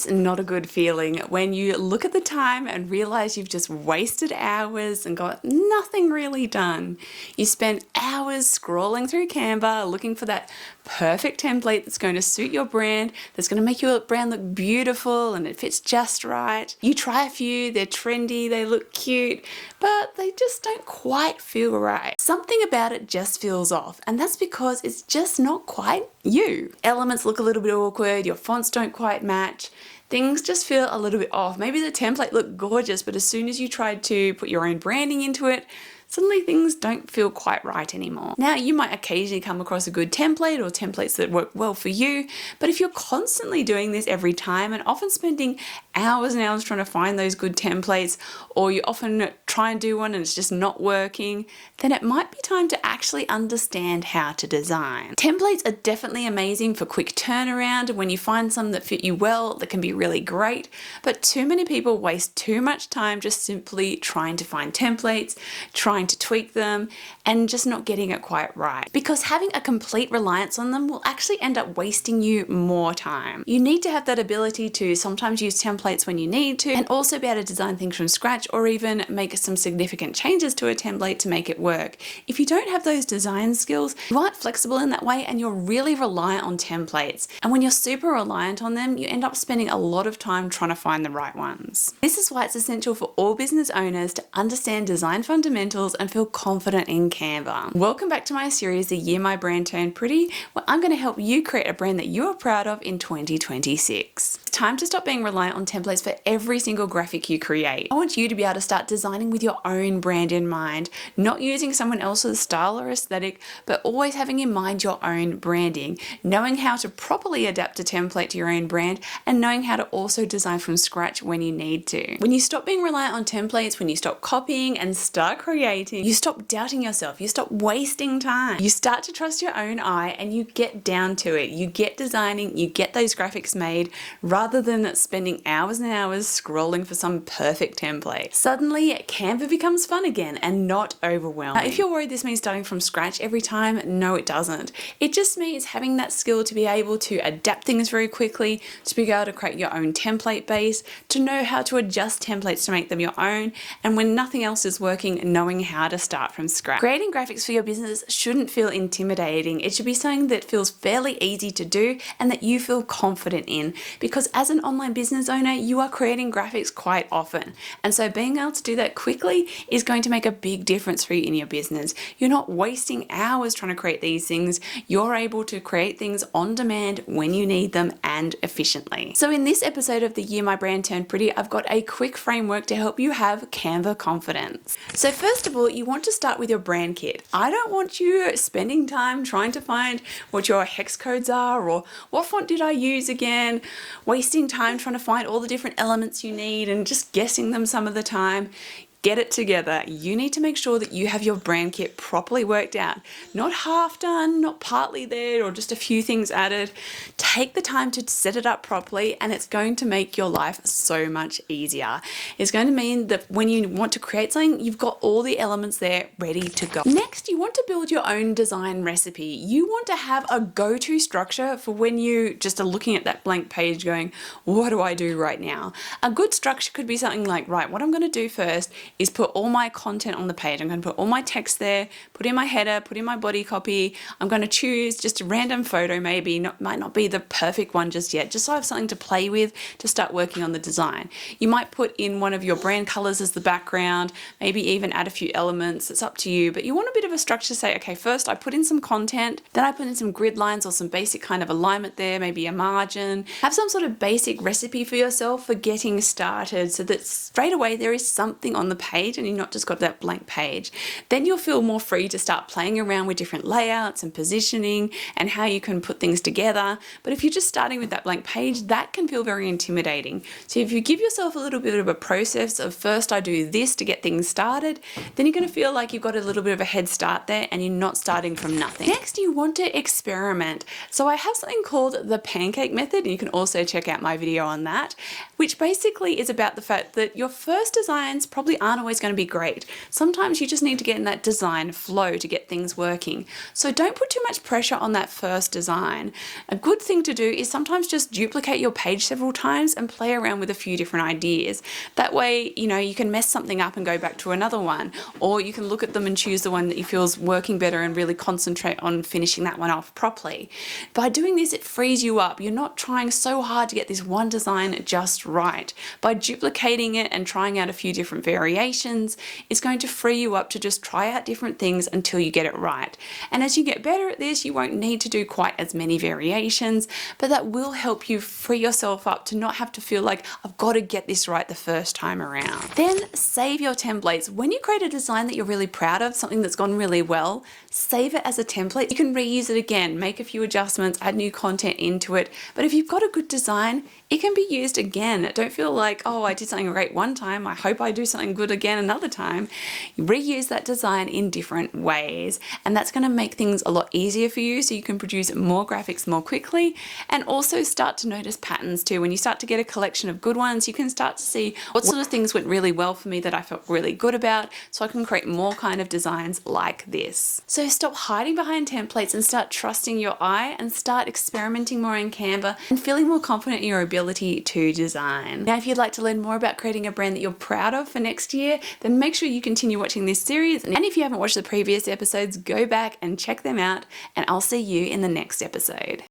It's not a good feeling when you look at the time and realize you've just wasted hours and got nothing really done. You spent hours scrolling through Canva looking for that perfect template that's going to suit your brand, that's going to make your brand look beautiful and it fits just right. You try a few, they're trendy, they look cute, but they just don't quite feel right. Something about it just feels off, and that's because it's just not quite you. Elements look a little bit awkward, your fonts don't quite match. Things just feel a little bit off. Maybe the template looked gorgeous, but as soon as you tried to put your own branding into it, suddenly things don't feel quite right anymore. Now, you might occasionally come across a good template or templates that work well for you, but if you're constantly doing this every time and often spending hours and hours trying to find those good templates, or you often try and do one and it's just not working, then it might be time to actually understand how to design. Templates are definitely amazing for quick turnaround. When you find some that fit you well, that can be really great, but too many people waste too much time just simply trying to find templates, trying to tweak them, and just not getting it quite right. Because having a complete reliance on them will actually end up wasting you more time. You need to have that ability to sometimes use templates when you need to, and also be able to design things from scratch or even make some significant changes to a template to make it work. If you don't have those design skills, you aren't flexible in that way and you're really reliant on templates. And when you're super reliant on them, you end up spending a lot of time trying to find the right ones. This is why it's essential for all business owners to understand design fundamentals and feel confident in Canva. Welcome back to my series, The Year My Brand Turned Pretty, where I'm going to help you create a brand that you are proud of in 2026. It's time to stop being reliant on templates for every single graphic you create. I want you to be able to start designing with your own brand in mind, not using someone else's style or aesthetic, but always having in mind your own branding, knowing how to properly adapt a template to your own brand, and knowing how to also design from scratch when you need to. When you stop being reliant on templates, when you stop copying and start creating, you stop doubting yourself, you stop wasting time, you start to trust your own eye and you get down to it. You get designing, you get those graphics made rather than spending hours and hours scrolling for some perfect template. Suddenly, Canva becomes fun again and not overwhelming. Now, if you're worried this means starting from scratch every time, no, it doesn't. It just means having that skill to be able to adapt things very quickly, to be able to create your own template base, to know how to adjust templates to make them your own, and when nothing else is working, knowing how to start from scratch. Creating graphics for your business shouldn't feel intimidating. It should be something that feels fairly easy to do and that you feel confident in, because as an online business owner, you are creating graphics quite often. And so being able to do that quickly is going to make a big difference for you in your business. You're not wasting hours trying to create these things. You're able to create things on demand when you need them and efficiently. So in this episode of The Year My Brand Turned Pretty, I've got a quick framework to help you have Canva confidence. So first of all, you want to start with your brand kit. I don't want you spending time trying to find what your hex codes are or what font did I use again, wasting time trying to find all the different elements you need and just guessing them some of the time. Get it together. You need to make sure that you have your brand kit properly worked out. Not half done, not partly there, or just a few things added. Take the time to set it up properly and it's going to make your life so much easier. It's going to mean that when you want to create something, you've got all the elements there ready to go. Next, you want to build your own design recipe. You want to have a go-to structure for when you just are looking at that blank page going, what do I do right now? A good structure could be something like, right, what I'm going to do first is put all my content on the page. I'm going to put all my text there, put in my header, put in my body copy. I'm going to choose just a random photo, maybe, might not be the perfect one just yet, just so I have something to play with to start working on the design. You might put in one of your brand colors as the background, maybe even add a few elements. It's up to you, but you want a bit of a structure to say, okay, first I put in some content, then I put in some grid lines or some basic kind of alignment there, maybe a margin. Have some sort of basic recipe for yourself for getting started so that straight away there is something on the page and you've not just got that blank page. Then you'll feel more free to start playing around with different layouts and positioning and how you can put things together. But if you're just starting with that blank page, that can feel very intimidating. So if you give yourself a little bit of a process of first I do this to get things started, then you're going to feel like you've got a little bit of a head start there and you're not starting from nothing. Next, you want to experiment. So I have something called the pancake method, and you can also check out my video on that, which basically is about the fact that your first designs probably aren't aren't always going to be great. Sometimes you just need to get in that design flow to get things working. So don't put too much pressure on that first design. A good thing to do is sometimes just duplicate your page several times and play around with a few different ideas. That way, you can mess something up and go back to another one, or you can look at them and choose the one that you feel is working better and really concentrate on finishing that one off properly. By doing this, it frees you up. You're not trying so hard to get this one design just right. By duplicating it and trying out a few different variations, it's going to free you up to just try out different things until you get it right. And as you get better at this, you won't need to do quite as many variations, but that will help you free yourself up to not have to feel like I've got to get this right the first time around. Then save your templates. When you create a design that you're really proud of, something that's gone really well, save it as a template. You can reuse it again, make a few adjustments, add new content into it. But if you've got a good design, it can be used again. Don't feel like, oh, I did something great one time, I hope I do something good again another time. You reuse that design in different ways, and that's going to make things a lot easier for you so you can produce more graphics more quickly, and also start to notice patterns too. When you start to get a collection of good ones, you can start to see what sort of things went really well for me that I felt really good about, so I can create more kind of designs like this. So stop hiding behind templates and start trusting your eye, and start experimenting more in Canva and feeling more confident in your ability to design. Now, if you'd like to learn more about creating a brand that you're proud of for next year, then make sure you continue watching this series. And if you haven't watched the previous episodes, go back and check them out, and I'll see you in the next episode.